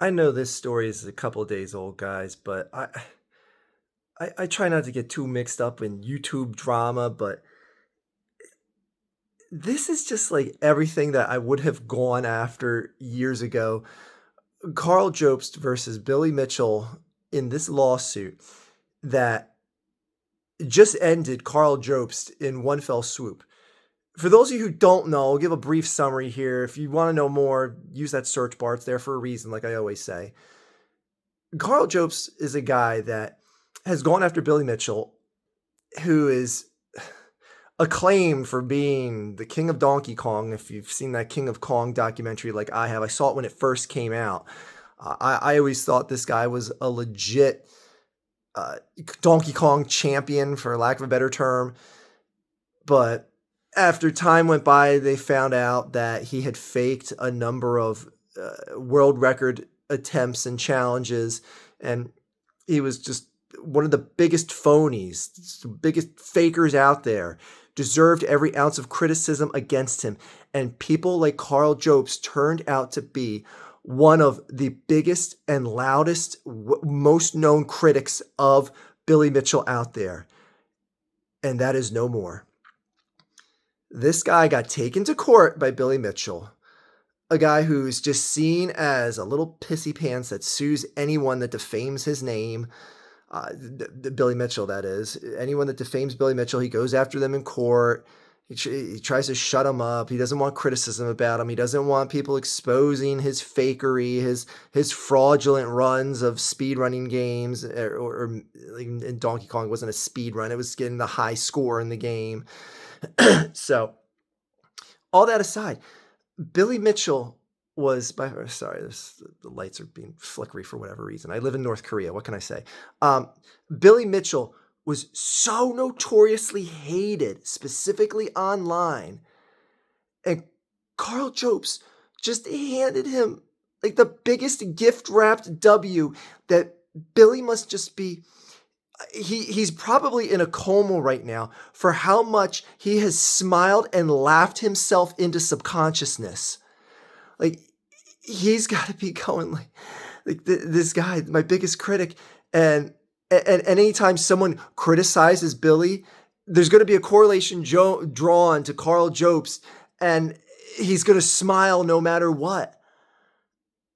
I know this story is a couple of days old, guys, but I try not to get too mixed up in YouTube drama, but this is just like everything that I would have gone after years ago. Carl Jobst versus Billy Mitchell in this lawsuit that just ended Carl Jobst in one fell swoop. For those of you who don't know, I'll give a brief summary here. If you want to know more, use that search bar. It's there for a reason, like I always say. Carl Jobst is a guy that has gone after Billy Mitchell, who is acclaimed for being the king of Donkey Kong. If you've seen that King of Kong documentary like I have, I saw it when it first came out. I always thought this guy was a legit uh, Donkey Kong champion, for lack of a better term. But after time went by, they found out that he had faked a number of world record attempts and challenges, and he was just one of the biggest phonies, the biggest fakers out there. Deserved every ounce of criticism against him, and people like Carl Jobst turned out to be one of the biggest and loudest, most known critics of Billy Mitchell out there, and that is no more. This guy got taken to court by Billy Mitchell, a guy who's just seen as a little pissy pants that sues anyone that defames his name. Billy Mitchell, that is. Anyone that defames Billy Mitchell, he goes after them in court. He tries to shut him up. He doesn't want criticism about him. He doesn't want people exposing his fakery, his fraudulent runs of speedrunning games, or like in Donkey Kong, it wasn't a speed run. It was getting the high score in the game. So, all that aside, Billy Mitchell was sorry, the lights are being flickery for whatever reason. I live in North Korea. What can I say? Billy Mitchell was so notoriously hated, specifically online, and Carl Jobst just handed him like the biggest gift wrapped W that Billy must just be. He's probably in a coma right now for how much he has smiled and laughed himself into subconsciousness. Like, he's got to be going like this guy, my biggest critic, and anytime someone criticizes Billy, there's going to be a correlation drawn to Carl Jobst, and he's going to smile no matter what.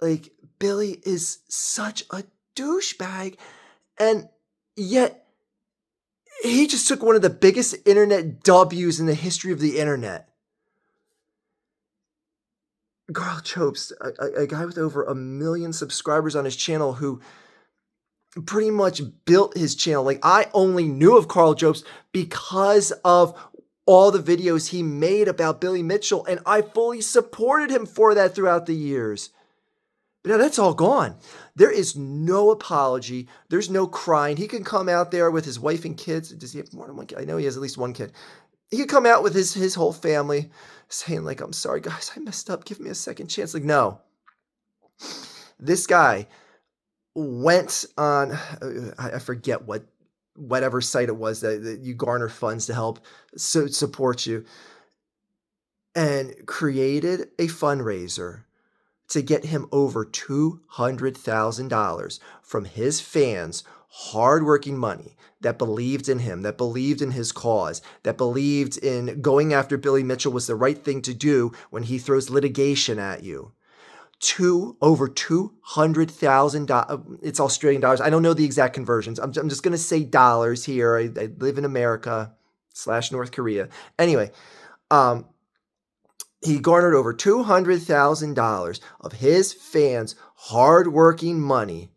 Like, Billy is such a douchebag, and yet he just took one of the biggest internet W's in the history of the internet. Carl Jobst, a guy with over 1 million subscribers on his channel, who pretty much built his channel. Like, I only knew of Carl Jobst because of all the videos he made about Billy Mitchell, and I fully supported him for that throughout the years. But now that's all gone. There is no apology. There's no crying. He can come out there with his wife and kids. Does he have more than one kid? I know he has at least one kid. He could come out with his whole family saying, like, I'm sorry, guys, I messed up. Give me a second chance. Like, no. This guy went on, I forget whatever site it was that you garner funds to help support you, and created a fundraiser to get him over $200,000 from his fans, hardworking money that believed in him, that believed in his cause, that believed in going after Billy Mitchell was the right thing to do when he throws litigation at you. Over $200,000. It's Australian dollars. I don't know the exact conversions. I'm just going to say dollars here. I live in America / North Korea. Anyway, he garnered over $200,000 of his fans' hardworking money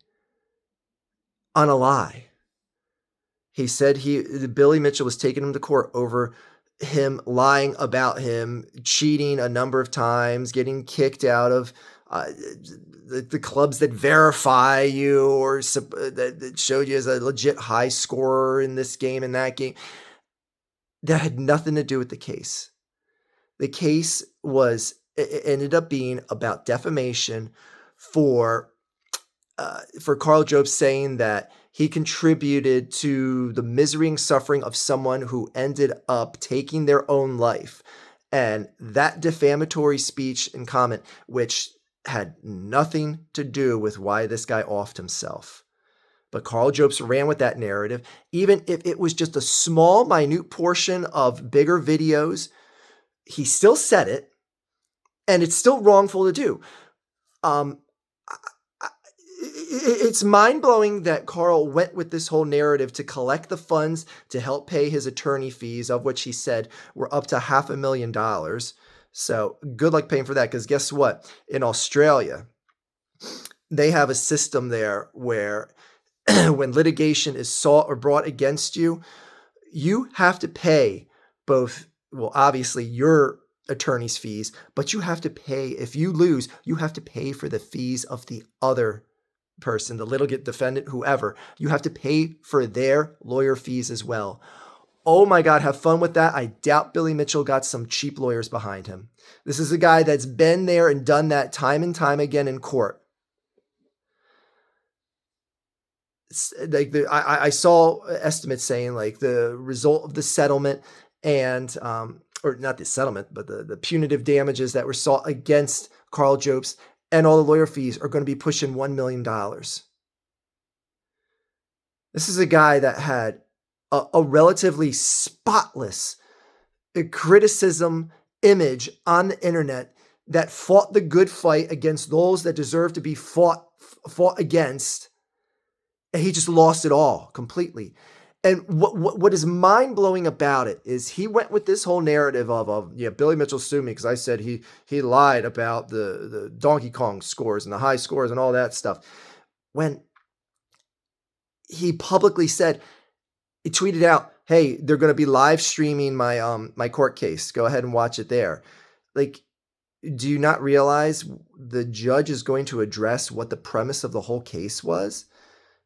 on a lie. He said Billy Mitchell was taking him to court over him lying about him, cheating a number of times, getting kicked out of the clubs that verify you or that showed you as a legit high scorer in this game and that game. That had nothing to do with the case. The case it ended up being about defamation for Carl Jobst saying that he contributed to the misery and suffering of someone who ended up taking their own life. And that defamatory speech and comment, which had nothing to do with why this guy offed himself. But Karl Jobst ran with that narrative, even if it was just a small, minute portion of bigger videos. He still said it, and it's still wrongful to do. Um, it's mind-blowing that Karl went with this whole narrative to collect the funds to help pay his attorney fees, of which he said were up to $500,000. So good luck paying for that, because guess what? In Australia, they have a system there where when litigation is sought or brought against you, you have to pay both, well, obviously your attorney's fees, but you have to pay, if you lose, you have to pay for the fees of the other person, the litigant, defendant, whoever. You have to pay for their lawyer fees as well. Oh my God, have fun with that. I doubt Billy Mitchell got some cheap lawyers behind him. This is a guy that's been there and done that time and time again in court. Like I saw estimates saying like the result of the settlement and or not the settlement, but the punitive damages that were sought against Karl Jobst and all the lawyer fees are going to be pushing $1 million. This is a guy that had a relatively spotless criticism image on the internet, that fought the good fight against those that deserve to be fought against. And he just lost it all completely. And what is mind-blowing about it is he went with this whole narrative of Billy Mitchell sued me because I said he lied about the Donkey Kong scores and the high scores and all that stuff. When he publicly said, he tweeted out, hey, they're going to be live streaming my court case. Go ahead and watch it there. Like, do you not realize the judge is going to address what the premise of the whole case was?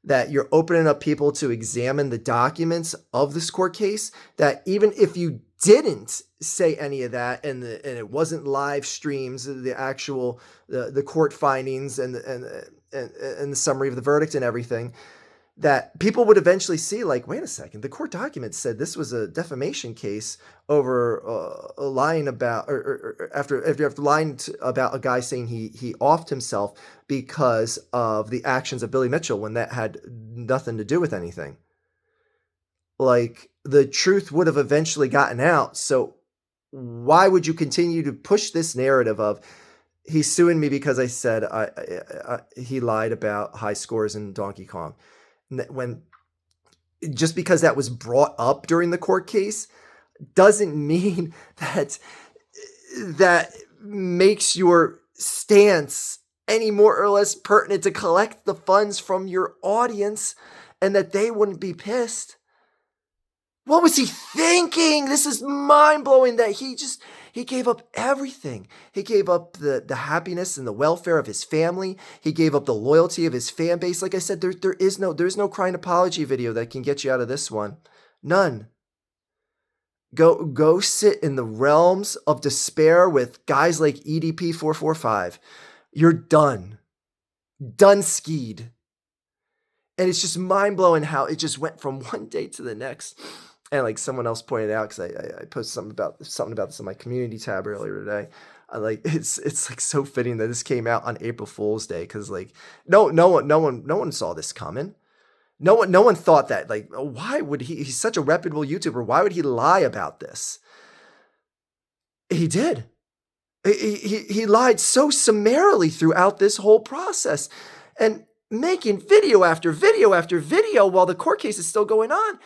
That you're opening up people to examine the documents of this court case, that even if you didn't say any of that and it wasn't live streams, the actual the court findings and the summary of the verdict and everything, that people would eventually see, like, wait a second, the court documents said this was a defamation case over lying about, or after lying about a guy saying he offed himself because of the actions of Billy Mitchell when that had nothing to do with anything. Like, the truth would have eventually gotten out. So why would you continue to push this narrative of he's suing me because I said he lied about high scores in Donkey Kong? When just because that was brought up during the court case doesn't mean that makes your stance any more or less pertinent to collect the funds from your audience and that they wouldn't be pissed. What was he thinking? This is mind-blowing that he gave up everything. He gave up the happiness and the welfare of his family. He gave up the loyalty of his fan base. Like I said, there's no crying apology video that can get you out of this one. None. Go sit in the realms of despair with guys like EDP 445. You're done. Done skied. And it's just mind-blowing how it just went from one day to the next. And like someone else pointed out, because I posted something about this in my community tab earlier today. It's like so fitting that this came out on April Fool's Day, because like no one saw this coming. No one thought that, like, why would he's such a reputable YouTuber, why would he lie about this? He did. He lied so summarily throughout this whole process, and making video after video after video while the court case is still going on.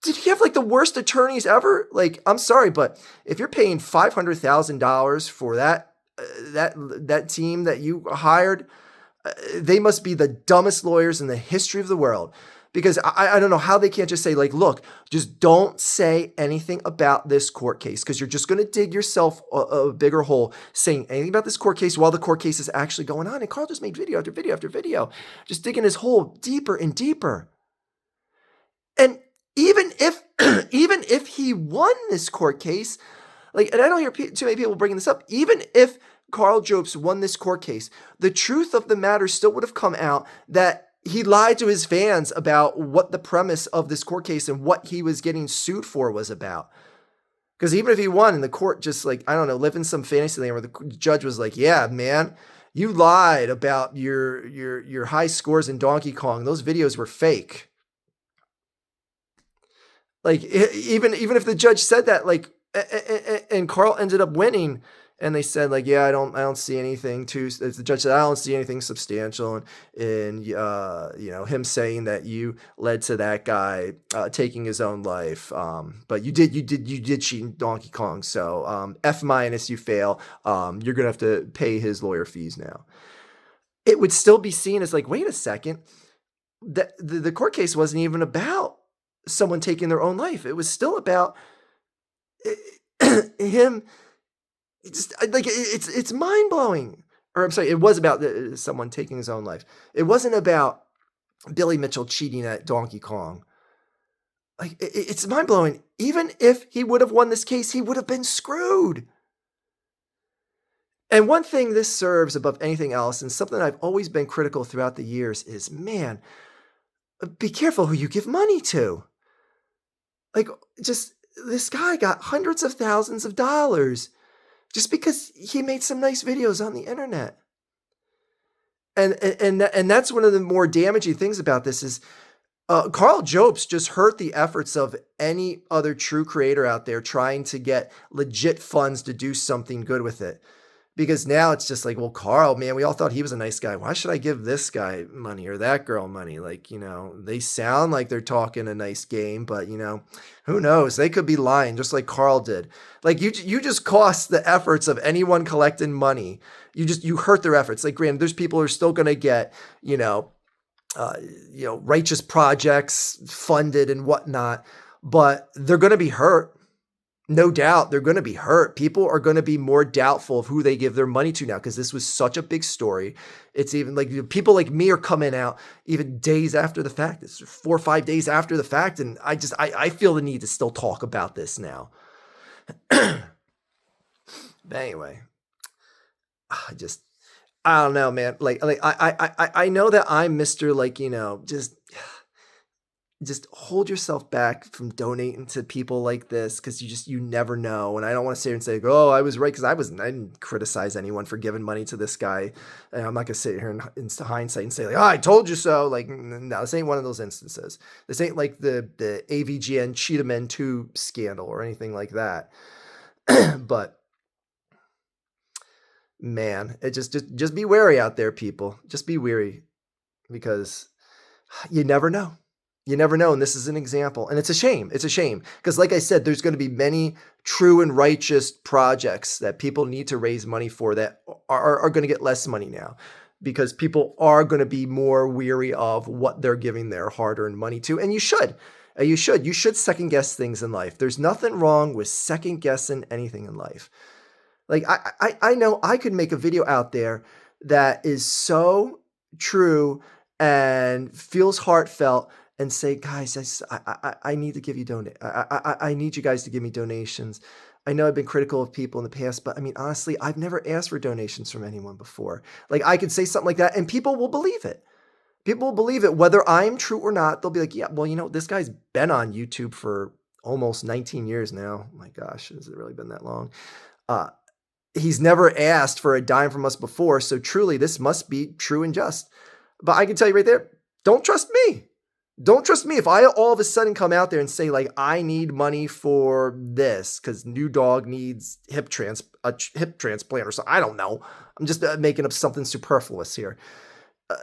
Did he have like the worst attorneys ever? Like, I'm sorry, but if you're paying $500,000 for that team that you hired, they must be the dumbest lawyers in the history of the world. Because I don't know how they can't just say, like, look, just don't say anything about this court case, because you're just going to dig yourself a bigger hole saying anything about this court case while the court case is actually going on. And Karl just made video after video after video, just digging his hole deeper and deeper. And even if he won this court case, like, and I don't hear too many people bringing this up, even if Karl Jobst won this court case, the truth of the matter still would have come out that he lied to his fans about what the premise of this court case and what he was getting sued for was about. Because even if he won and the court just like, I don't know, live in some fantasy land where the judge was like, yeah, man, you lied about your high scores in Donkey Kong. Those videos were fake. Like even if the judge said that, like, and Karl ended up winning, and they said like, yeah, I don't see anything too. The judge said I don't see anything substantial, and him saying that you led to that guy taking his own life. But you did cheat in Donkey Kong, so F minus, you fail. You're gonna have to pay his lawyer fees now. It would still be seen as like, wait a second, the court case wasn't even about someone taking their own life. It was still about him. Just like it's mind blowing. Or I'm sorry, it was about someone taking his own life. It wasn't about Billy Mitchell cheating at Donkey Kong. Like it's mind blowing. Even if he would have won this case, he would have been screwed. And one thing this serves above anything else, and something I've always been critical throughout the years, is, man, be careful who you give money to. Like, just this guy got hundreds of thousands of dollars just because he made some nice videos on the internet. And that's one of the more damaging things about this is Karl Jobst just hurt the efforts of any other true creator out there trying to get legit funds to do something good with it. Because now it's just like, well, Karl, man, we all thought he was a nice guy. Why should I give this guy money or that girl money? Like, they sound like they're talking a nice game, but, who knows? They could be lying just like Karl did. Like, you just cost the efforts of anyone collecting money. You hurt their efforts. Like, granted, there's people who are still going to get, righteous projects funded and whatnot, but they're going to be hurt. No doubt they're going to be hurt. People are going to be more doubtful of who they give their money to now because this was such a big story. It's even like people like me are coming out even days after the fact. It's 4 or 5 days after the fact. And I feel the need to still talk about this now. But anyway, I don't know, man. Like I know that I'm Mr. like, just hold yourself back from donating to people like this because you never know. And I don't want to sit here and say, oh, I was right, because I didn't criticize anyone for giving money to this guy. And I'm not gonna sit here in hindsight and say like, oh, I told you so. Like, no, this ain't one of those instances. This ain't like the AVGN Cheetah 2 scandal or anything like that. But man, it just be wary out there, people. Just be wary, because you never know. You never know, and this is an example. And it's a shame. It's a shame. Because like I said, there's going to be many true and righteous projects that people need to raise money for that are going to get less money now. Because people are going to be more weary of what they're giving their hard-earned money to. And you should. You should second guess things in life. There's nothing wrong with second guessing anything in life. Like I know I could make a video out there that is so true and feels heartfelt, and say, guys, I need to give you I need you guys to give me donations. I know I've been critical of people in the past, but I mean, honestly, I've never asked for donations from anyone before. Like, I could say something like that and people will believe it. People will believe it, whether I'm true or not. They'll be like, yeah, well, this guy's been on YouTube for almost 19 years now. Oh my gosh, has it really been that long? He's never asked for a dime from us before. So truly, this must be true and just. But I can tell you right there, don't trust me. Don't trust me. If I all of a sudden come out there and say, like, I need money for this because new dog needs a hip transplant or something. I don't know. I'm just making up something superfluous here.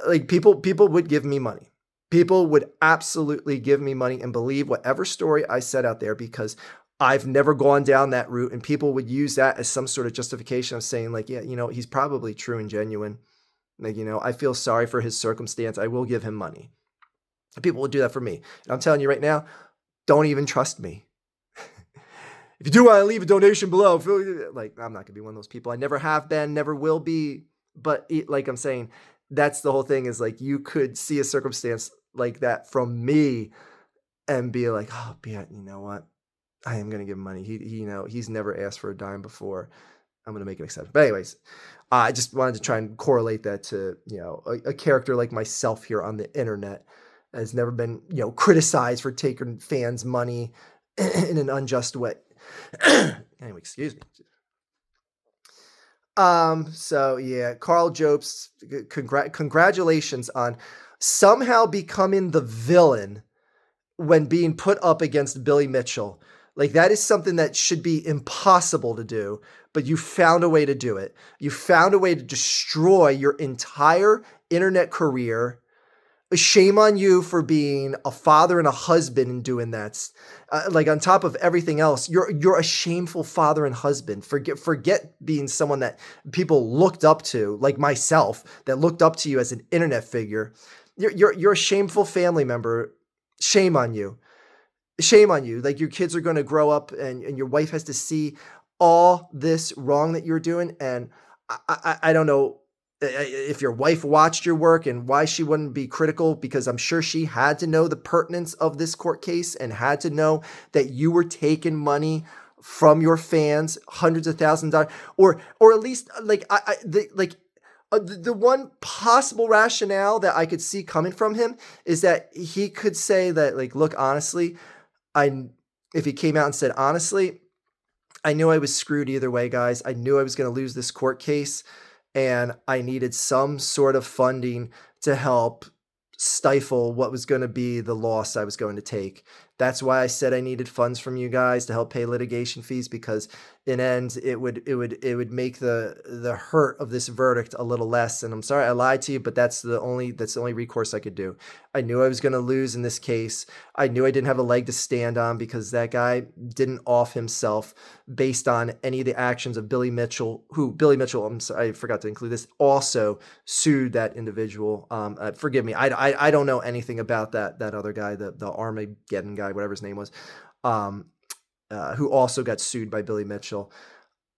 Like, people would give me money. People would absolutely give me money and believe whatever story I said out there, because I've never gone down that route. And people would use that as some sort of justification of saying, like, yeah, he's probably true and genuine. Like, I feel sorry for his circumstance. I will give him money. People will do that for me. And I'm telling you right now, don't even trust me. If you do want to leave a donation below, like, I'm not going to be one of those people. I never have been, never will be. But like I'm saying, that's the whole thing, is like, you could see a circumstance like that from me and be like, oh, yeah, you know what? I am going to give him money. He's never asked for a dime before. I'm going to make an exception. But anyways, I just wanted to try and correlate that to, a character like myself here on the internet has never been, criticized for taking fans' money in an unjust way. Anyway, excuse me. So yeah, Karl Jobst, congratulations on somehow becoming the villain when being put up against Billy Mitchell. Like that is something that should be impossible to do, but you found a way to do it. You found a way to destroy your entire internet career. Shame on you for being a father and a husband and doing that. Like on top of everything else, you're a shameful father and husband. Forget being someone that people looked up to, like myself, that looked up to you as an internet figure. You're a shameful family member. Shame on you. Shame on you. Like your kids are going to grow up and your wife has to see all this wrong that you're doing. And I don't know if your wife watched your work and why she wouldn't be critical, because I'm sure she had to know the pertinence of this court case and had to know that you were taking money from your fans, hundreds of thousands of dollars, or at least like the one possible rationale that I could see coming from him is that he could say that, like, look, honestly, I if he came out and said, honestly, I knew I was screwed either way, guys. I knew I was going to lose this court case, and I needed some sort of funding to help stifle what was going to be the loss I was going to take. That's why I said I needed funds from you guys to help pay litigation fees, because in end it would make the hurt of this verdict a little less. And I'm sorry I lied to you, but that's the only recourse I could do. I knew I was going to lose in this case. I knew I didn't have a leg to stand on because that guy didn't off himself based on any of the actions of Billy Mitchell, who Billy Mitchell, I'm sorry, I forgot to include this, also sued that individual. Forgive me, I don't know anything about that other guy, the Armageddon guy, whatever his name was, who also got sued by Billy Mitchell.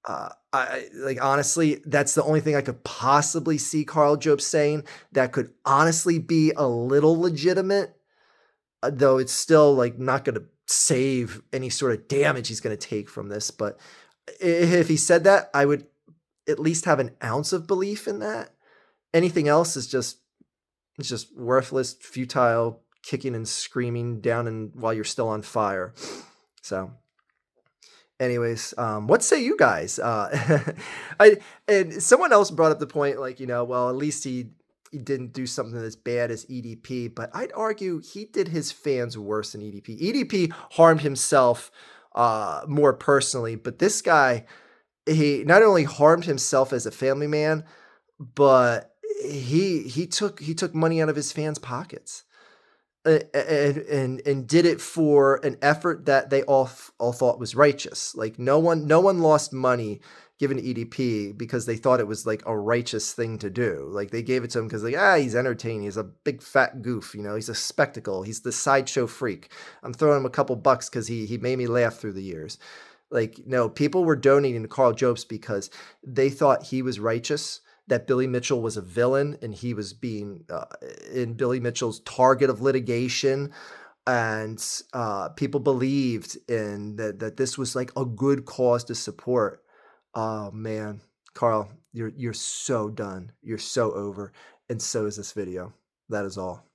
I like honestly, that's the only thing I could possibly see Karl Jobst saying that could honestly be a little legitimate, though it's still like not going to save any sort of damage he's going to take from this. But if he said that, I would at least have an ounce of belief in that. Anything else is just worthless, futile, kicking and screaming down and while you're still on fire. So anyways, what say you guys? And someone else brought up the point, like, well, at least he didn't do something as bad as EDP, but I'd argue he did his fans worse than EDP. EDP harmed himself more personally, but this guy, he not only harmed himself as a family man, but he took money out of his fans' pockets. And did it for an effort that they all thought was righteous. Like no one lost money given to EDP because they thought it was like a righteous thing to do. Like they gave it to him because he's entertaining. He's a big fat goof. He's a spectacle. He's the sideshow freak. I'm throwing him a couple bucks because he made me laugh through the years. Like no, people were donating to Karl Jobst because they thought he was righteous, that Billy Mitchell was a villain and he was being in Billy Mitchell's target of litigation. And people believed in that this was like a good cause to support. Oh man, Karl, you're so done. You're so over. And so is this video. That is all.